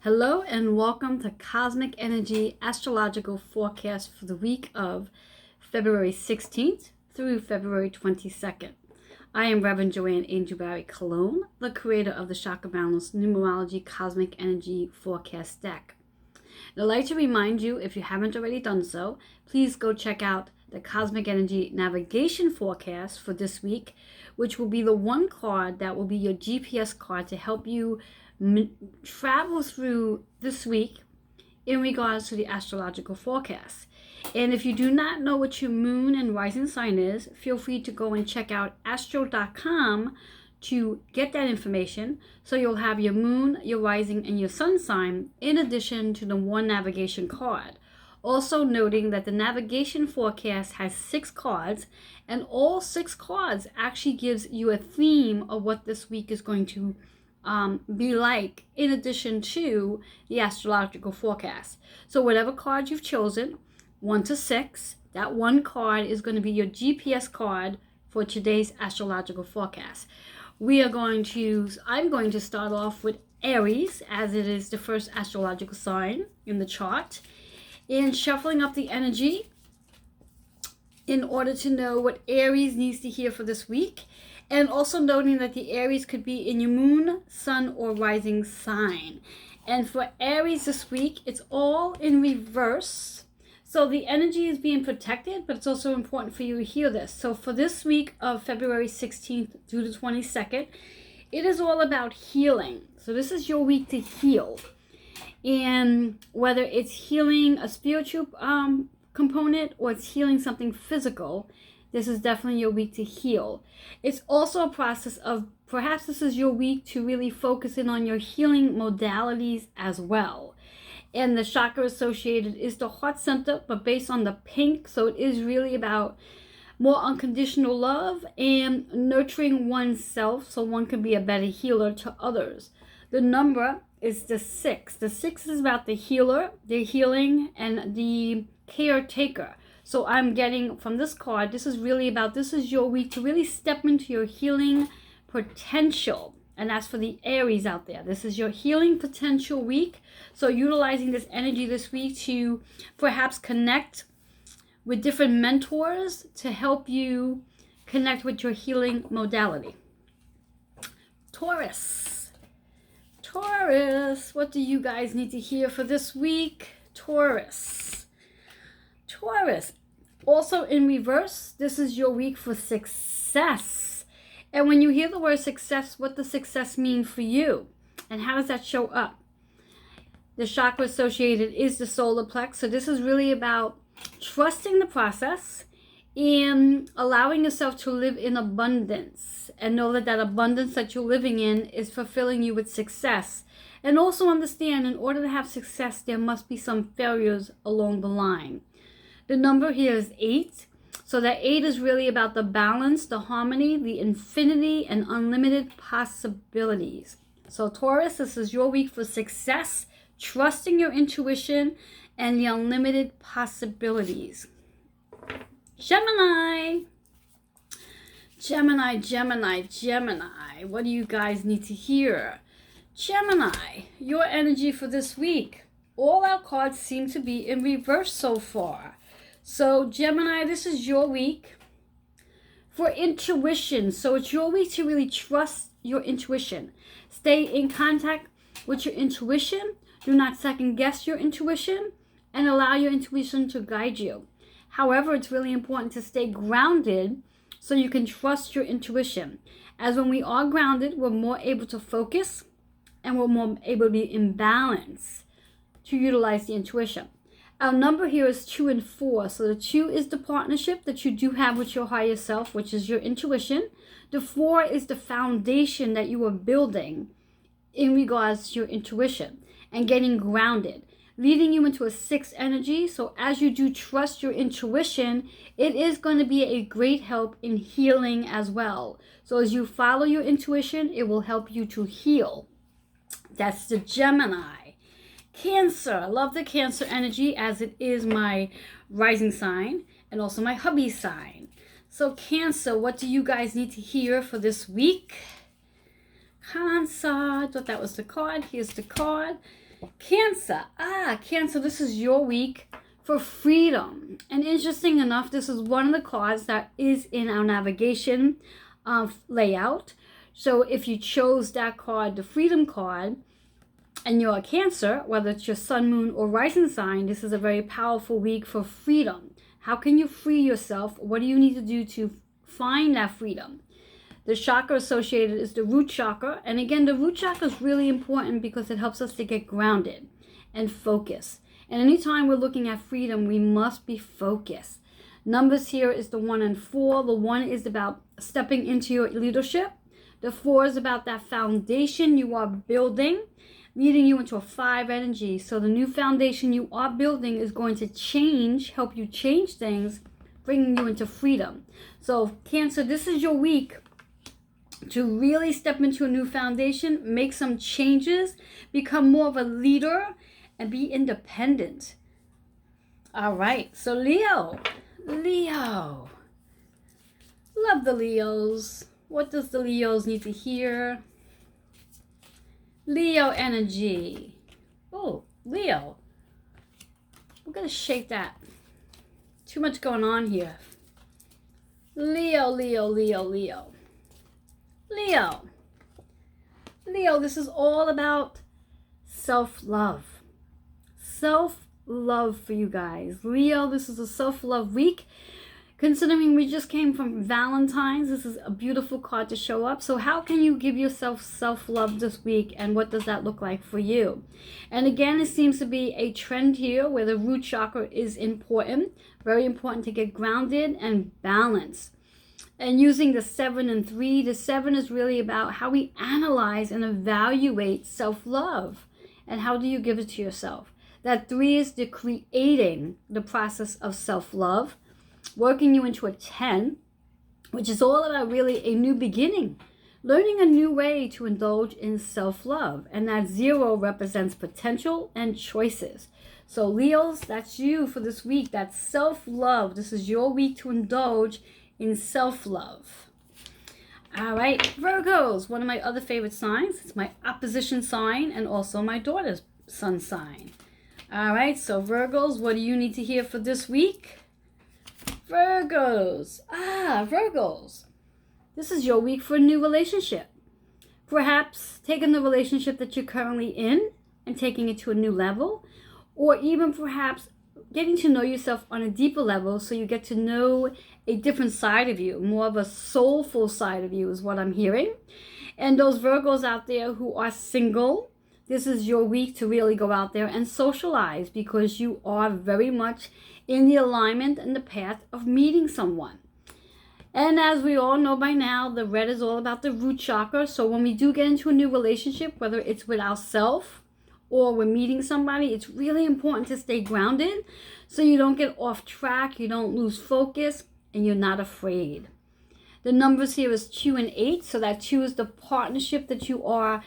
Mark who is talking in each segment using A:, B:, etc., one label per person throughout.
A: Hello and welcome to Cosmic Energy Astrological Forecast for the week of February 16th through February 22nd. I am Reverend Joanne Angel Barry Cologne, the creator of the Chakra Balance Numerology Cosmic Energy Forecast deck. And I'd like to remind you, if you haven't already done so, please go check out the Cosmic Energy Navigation Forecast for this week, which will be the one card that will be your GPS card to help you travel through this week in regards to the astrological forecast. And if you do not know what your moon and rising sign is, feel free to go and check out astro.com to get that information, so you'll have your moon, your rising, and your sun sign in addition to the one navigation card. Also noting that the navigation forecast has 6 cards, and all 6 cards actually gives you a theme of what this week is going to be like, in addition to the astrological forecast. So whatever card you've chosen, 1 to 6, that one card is going to be your GPS card for today's astrological forecast. I'm going to start off with Aries, as it is the first astrological sign in the chart, and shuffling up the energy in order to know what Aries needs to hear for this week. And also noting that the Aries could be in your moon, sun, or rising sign. And for Aries this week, it's all in reverse. So the energy is being protected, but it's also important for you to hear this. So for this week of February 16th through the 22nd, it is all about healing. So this is your week to heal. And whether it's healing a spiritual component or it's healing something physical, this is definitely your week to heal. It's also a process of, perhaps this is your week to really focus in on your healing modalities as well. And the chakra associated is the heart center, but based on the pink. So it is really about more unconditional love and nurturing oneself so one can be a better healer to others. The number is the 6. The 6 is about the healer, the healing, and the caretaker. So I'm getting from this card, this is your week to really step into your healing potential. And that's for the Aries out there. This is your healing potential week. So utilizing this energy this week to perhaps connect with different mentors to help you connect with your healing modality. Taurus, what do you guys need to hear for this week? Taurus, also in reverse, this is your week for success. And when you hear the word success, what does success mean for you? And how does that show up? The chakra associated is the solar plex. So this is really about trusting the process and allowing yourself to live in abundance. And know that that abundance that you're living in is fulfilling you with success. And also understand, in order to have success, there must be some failures along the line. The number here is 8. So that 8 is really about the balance, the harmony, the infinity, and unlimited possibilities. So Taurus, this is your week for success, trusting your intuition, and the unlimited possibilities. Gemini, what do you guys need to hear? Gemini, your energy for this week. All our cards seem to be in reverse so far. So Gemini, this is your week for intuition. So it's your week to really trust your intuition. Stay in contact with your intuition. Do not second guess your intuition and allow your intuition to guide you. However, it's really important to stay grounded so you can trust your intuition. As when we are grounded, we're more able to focus and we're more able to be in balance to utilize the intuition. Our number here is 2 and 4. So the 2 is the partnership that you do have with your higher self, which is your intuition. The 4 is the foundation that you are building in regards to your intuition and getting grounded, leading you into a 6 energy. So as you do trust your intuition, it is going to be a great help in healing as well. So as you follow your intuition, it will help you to heal. That's the Gemini. Cancer, I love the Cancer energy, as it is my rising sign and also my hubby sign. So Cancer, what do you guys need to hear for this week? Cancer. I thought that was the card. Here's the card. Cancer. Cancer, this is your week for freedom. And interesting enough, this is one of the cards that is in our navigation layout. So if you chose that card, the freedom card, and you're a Cancer, whether it's your sun, moon, or rising sign, this is a very powerful week for freedom. How can you free yourself? What do you need to do to find that freedom? The chakra associated is the root chakra. And again, the root chakra is really important because it helps us to get grounded and focus. And anytime we're looking at freedom, we must be focused. Numbers here is the 1 and 4. The 1 is about stepping into your leadership. The 4 is about that foundation you are building, leading you into a 5 energy. So the new foundation you are building is going to change, help you change things, bringing you into freedom. So Cancer, this is your week to really step into a new foundation, make some changes, become more of a leader, and be independent. All right, so Leo. Love the Leos. What does the Leos need to hear? Leo energy. Oh, Leo. We're going to shake that. Too much going on here. Leo. Leo, this is all about self-love. Self-love for you guys. Leo, this is a self-love week. Considering we just came from Valentine's, this is a beautiful card to show up. So how can you give yourself self-love this week, and what does that look like for you? And again, it seems to be a trend here where the root chakra is important. Very important to get grounded and balanced. And using the 7 and 3, the 7 is really about how we analyze and evaluate self-love. And how do you give it to yourself? That 3 is the creating the process of self-love, working you into a 10, which is all about really a new beginning, learning a new way to indulge in self-love. And that 0 represents potential and choices. So Leos, that's you for this week. That's self-love. This is your week to indulge in self-love. All right, Virgos, one of my other favorite signs. It's my opposition sign and also my daughter's sun sign. All right, so Virgos, what do you need to hear for this week? Virgos. Virgos. This is your week for a new relationship. Perhaps taking the relationship that you're currently in and taking it to a new level, or even perhaps getting to know yourself on a deeper level so you get to know a different side of you, more of a soulful side of you is what I'm hearing. And those Virgos out there who are single, this is your week to really go out there and socialize, because you are very much in the alignment and the path of meeting someone. And as we all know by now, the red is all about the root chakra. So when we do get into a new relationship, whether it's with ourselves or we're meeting somebody, it's really important to stay grounded so you don't get off track, you don't lose focus, and you're not afraid. The numbers here is 2 and 8. So that 2 is the partnership that you are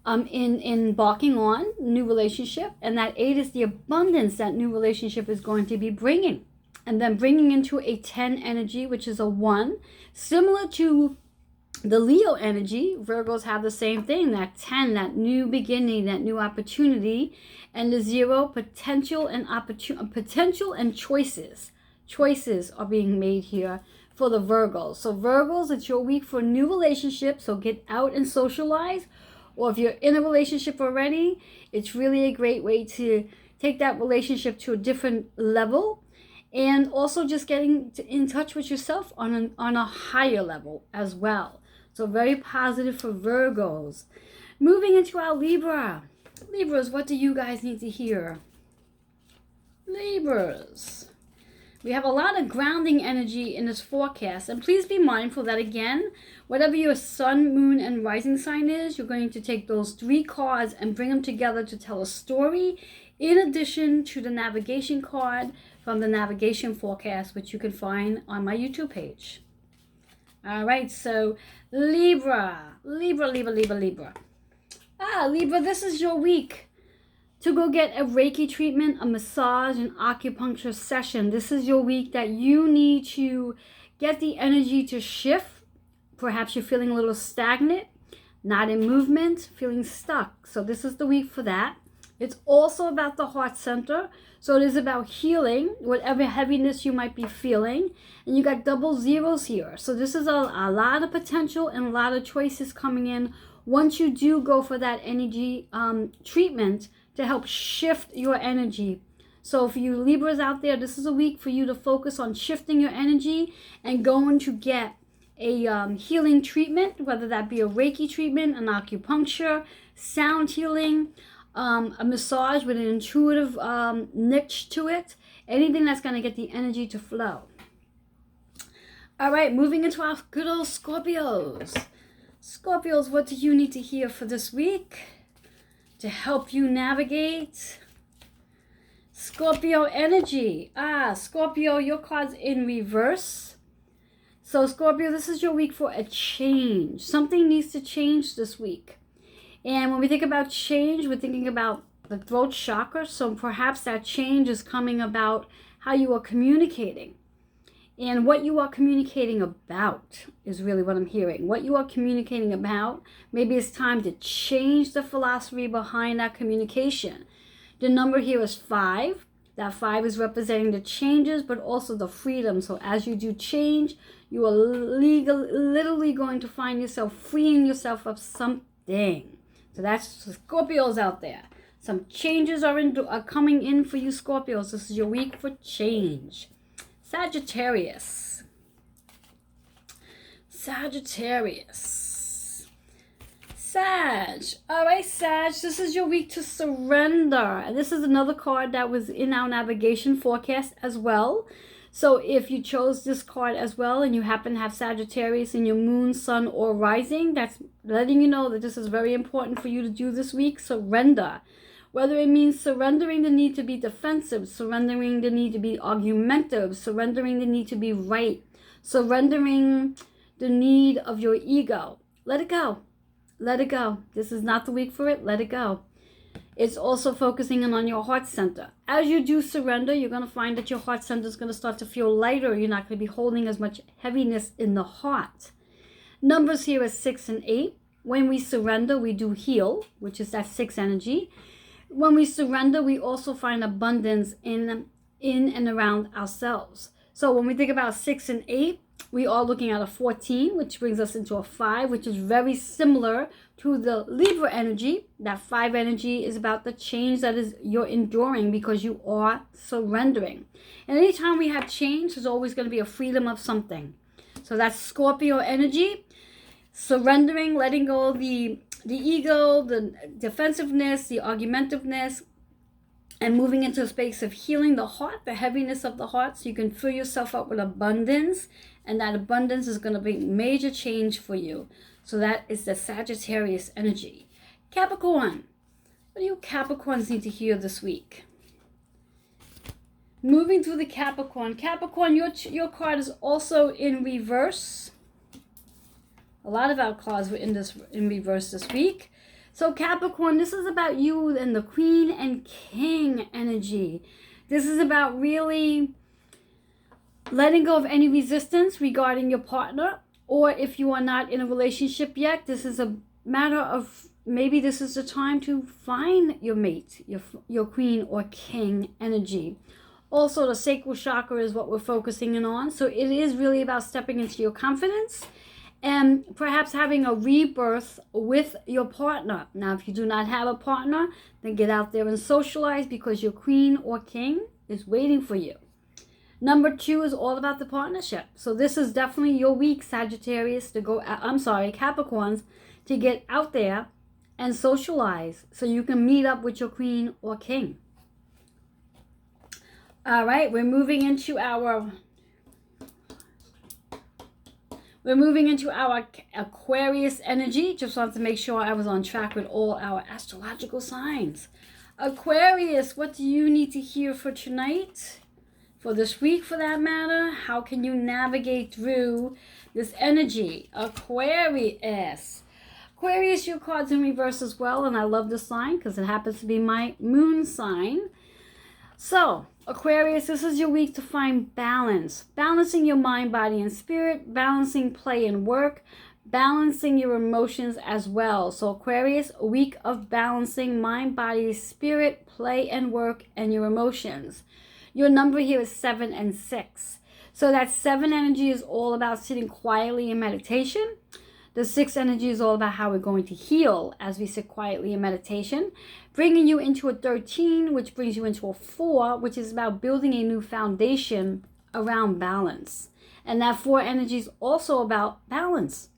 A: embarking on, new relationship. And that 8 is the abundance that new relationship is going to be bringing. And then bringing into a 10 energy, which is a 1. Similar to the Leo energy, Virgos have the same thing, that 10, that new beginning, that new opportunity. And the 0, potential and choices. Choices are being made here for the Virgos. So Virgos, it's your week for a new relationship. So get out and socialize. Or if you're in a relationship already, it's really a great way to take that relationship to a different level. And also just getting in touch with yourself on a higher level as well. So very positive for Virgos. Moving into our Libra. Libras, what do you guys need to hear? Libras. We have a lot of grounding energy in this forecast. And please be mindful that, again, whatever your sun, moon, and rising sign is, you're going to take those 3 cards and bring them together to tell a story, in addition to the navigation card from the navigation forecast, which you can find on my YouTube page. All right, so Libra. Libra, this is your week to go get a Reiki treatment, a massage, an acupuncture session. This is your week that you need to get the energy to shift. Perhaps you're feeling a little stagnant, not in movement, feeling stuck. So this is the week for that. It's also about the heart center. So it is about healing whatever heaviness you might be feeling. And you got double zeros here. So this is a lot of potential and a lot of choices coming in once you do go for that energy treatment to help shift your energy. So for you Libras out there, this is a week for you to focus on shifting your energy and going to get a healing treatment, whether that be a Reiki treatment, an acupuncture, sound healing, a massage with an intuitive niche to it, anything that's going to get the energy to flow. All right, moving into our good old Scorpios. Scorpios, what do you need to hear for this week to help you navigate? Scorpio energy. Scorpio, your card's in reverse. So Scorpio, this is your week for a change. Something needs to change this week. And when we think about change, we're thinking about the throat chakra. So perhaps that change is coming about how you are communicating. And what you are communicating about is really what I'm hearing. What you are communicating about, maybe it's time to change the philosophy behind that communication. The number here is 5. That 5 is representing the changes, but also the freedom. So as you do change, you are literally going to find yourself freeing yourself of something. So that's Scorpios out there. Some changes are coming in for you Scorpios. This is your week for change. Sagittarius. Sag. All right, Sag, this is your week to surrender. And this is another card that was in our navigation forecast as well. So if you chose this card as well and you happen to have Sagittarius in your moon, sun, or rising, that's letting you know that this is very important for you to do this week. Surrender. Whether it means surrendering the need to be defensive, surrendering the need to be argumentative, surrendering the need to be right, surrendering the need of your ego. Let it go. Let it go. This is not the week for it. Let it go. It's also focusing in on your heart center. As you do surrender, you're going to find that your heart center is going to start to feel lighter. You're not going to be holding as much heaviness in the heart. Numbers here is 6 and 8. When we surrender, we do heal, which is that 6 energy. When we surrender, we also find abundance in and around ourselves. So when we think about 6 and 8, we are looking at a 14, which brings us into a 5, which is very similar to the Libra energy. That 5 energy is about the change that is you're enduring because you are surrendering. And anytime we have change, there's always going to be a freedom of something. So that's Scorpio energy. Surrendering, letting go of the ego, the defensiveness, the argumentiveness, and moving into a space of healing the heart, the heaviness of the heart, so you can fill yourself up with abundance, and that abundance is going to bring major change for you. So that is the Sagittarius energy. Capricorn, what do you Capricorns need to hear this week? Moving through the Capricorn. Capricorn, your card is also in reverse. A lot of our cards were in reverse this week. So Capricorn, this is about you and the Queen and King energy. This is about really letting go of any resistance regarding your partner, or if you are not in a relationship yet, this is a matter of maybe this is the time to find your mate, your Queen or King energy. Also, the sacral chakra is what we're focusing in on. So it is really about stepping into your confidence and perhaps having a rebirth with your partner. Now, if you do not have a partner, then get out there and socialize because your Queen or King is waiting for you. Number 2 is all about the partnership. So this is definitely your week, Sagittarius, Capricorns, to get out there and socialize so you can meet up with your Queen or King. All right, we're moving into our Aquarius energy. Just wanted to make sure I was on track with all our astrological signs. Aquarius, what do you need to hear for tonight? For this week, for that matter? How can you navigate through this energy? Aquarius. Aquarius, your card's in reverse as well, and I love this sign because it happens to be my moon sign. So, Aquarius, this is your week to find balance. Balancing your mind, body, and spirit. Balancing play and work. balancing your emotions as well. So Aquarius, a week of balancing mind, body, spirit, play and work, and your emotions. Your number here is 7 and 6. So that 7 energy is all about sitting quietly in meditation. The 6 energy is all about how we're going to heal as we sit quietly in meditation, bringing you into a 13, which brings you into a 4, which is about building a new foundation around balance. And that 4 energy is also about balance.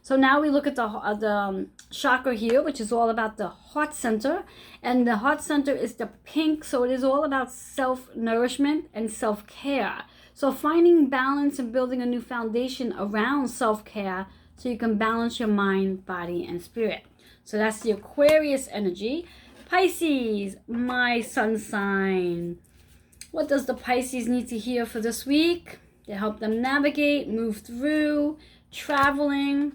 A: So now we look at the chakra here, which is all about the heart center. And the heart center is the pink, so it is all about self-nourishment and self-care. So finding balance and building a new foundation around self-care so you can balance your mind, body, and spirit. So that's the Aquarius energy. Pisces, my sun sign. What does the Pisces need to hear for this week? To help them navigate, move through, traveling.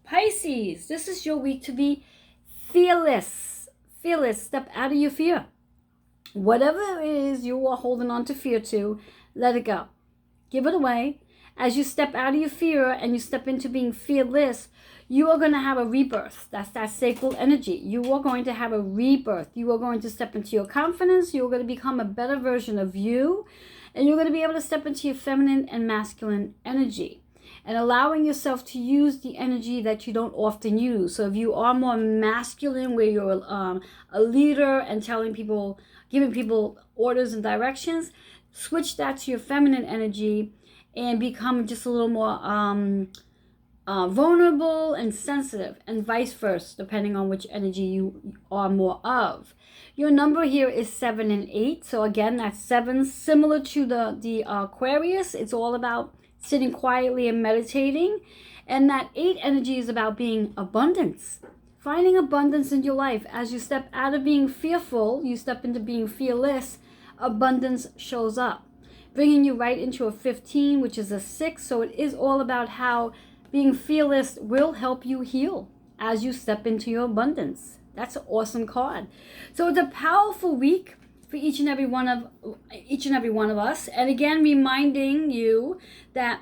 A: Pisces, this is your week to be fearless. Fearless. Step out of your fear. Whatever it is you are holding on to fear to, let it go. Give it away. As you step out of your fear and you step into being fearless, you are going to have a rebirth. That's that sacral energy. You are going to have a rebirth. You are going to step into your confidence. You are going to become a better version of you. And you're going to be able to step into your feminine and masculine energy. And allowing yourself to use the energy that you don't often use. So if you are more masculine, where you're a leader and telling people, giving people orders and directions, switch that to your feminine energy and become just a little more vulnerable and sensitive, and vice versa, depending on which energy you are more of. Your number here is 7 and 8. So again, that's 7, similar to the Aquarius. It's all about sitting quietly and meditating. And that 8 energy is about being abundance. Finding abundance in your life. As you step out of being fearful, you step into being fearless, abundance shows up. Bringing you right into a 15, which is a 6. So it is all about how being fearless will help you heal as you step into your abundance. That's an awesome card. So it's a powerful week for each and every one of us. And again, reminding you that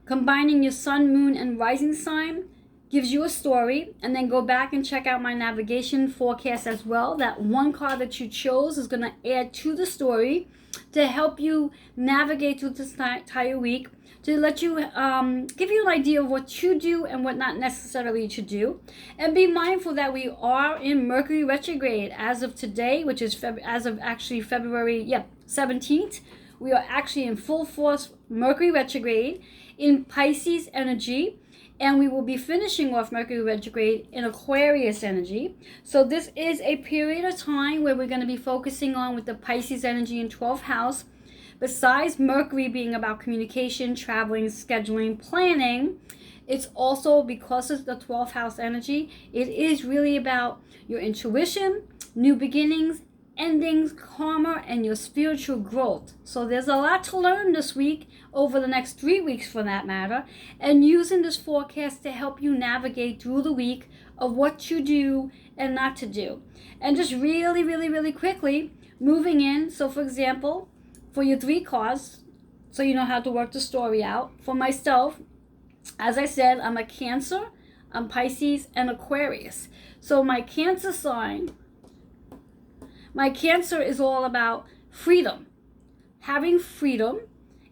A: combining your sun, moon, and rising sign gives you a story. And then go back and check out my navigation forecast as well. That one card that you chose is going to add to the story to help you navigate through this entire week, to let you give you an idea of what you do and what not necessarily to do. And be mindful that we are in Mercury retrograde as of today, which is as of actually February 17th. We are actually in full force Mercury retrograde in Pisces energy. And we will be finishing off Mercury retrograde in Aquarius energy. So this is a period of time where we're going to be focusing on with the Pisces energy in 12th house. Besides Mercury being about communication, traveling, scheduling, planning, it's also, because of the 12th house energy, it is really about your intuition, new beginnings, endings, karma, and your spiritual growth. So there's a lot to learn this week, over the next 3 weeks for that matter, and using this forecast to help you navigate through the week of what to do and not to do. And just really, really, really quickly moving in. So for example, for your 3 cards, so you know how to work the story out. For myself, as I said, I'm a Cancer, I'm Pisces, and Aquarius. So my Cancer sign, my Cancer is all about freedom, having freedom,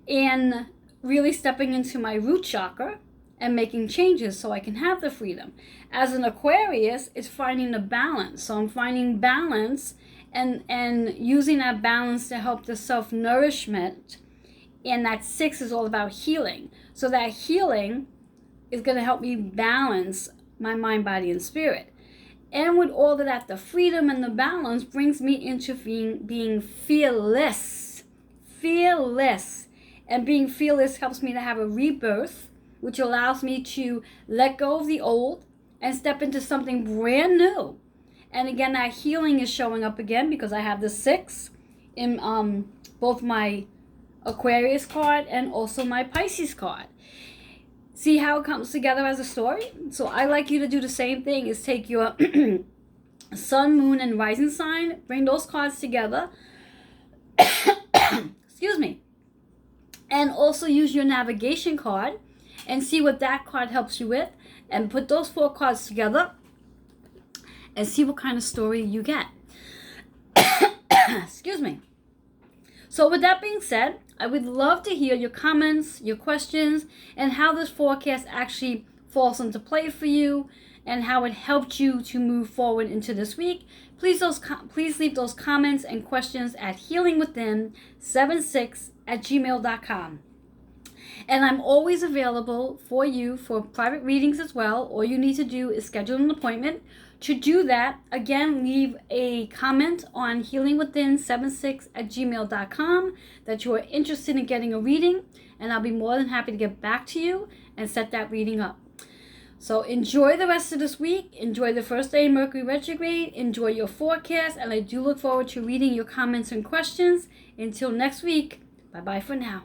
A: and really stepping into my root chakra and making changes so I can have the freedom. As an Aquarius, it's finding the balance. So I'm finding balance and using that balance to help the self-nourishment. And that 6 is all about healing. So that healing is going to help me balance my mind, body, and spirit. And with all of that, the freedom and the balance brings me into being fearless. Fearless. And being fearless helps me to have a rebirth, which allows me to let go of the old and step into something brand new. And again, that healing is showing up again because I have the 6 in both my Aquarius card and also my Pisces card. See how it comes together as a story? So I like you to do the same thing, is take your sun, moon, and rising sign, bring those cards together. Excuse me. And also use your navigation card and see what that card helps you with. and put those 4 cards together and see what kind of story you get. Excuse me. So with that being said, I would love to hear your comments, your questions, and how this forecast actually falls into play for you and how it helped you to move forward into this week. Please leave those comments and questions at healingwithin76@gmail.com. And I'm always available for you for private readings as well. All you need to do is schedule an appointment. To do that, again, leave a comment on healingwithin76@gmail.com that you are interested in getting a reading, and I'll be more than happy to get back to you and set that reading up. So enjoy the rest of this week. Enjoy the first day in Mercury retrograde. Enjoy your forecast, and I do look forward to reading your comments and questions. Until next week, bye-bye for now.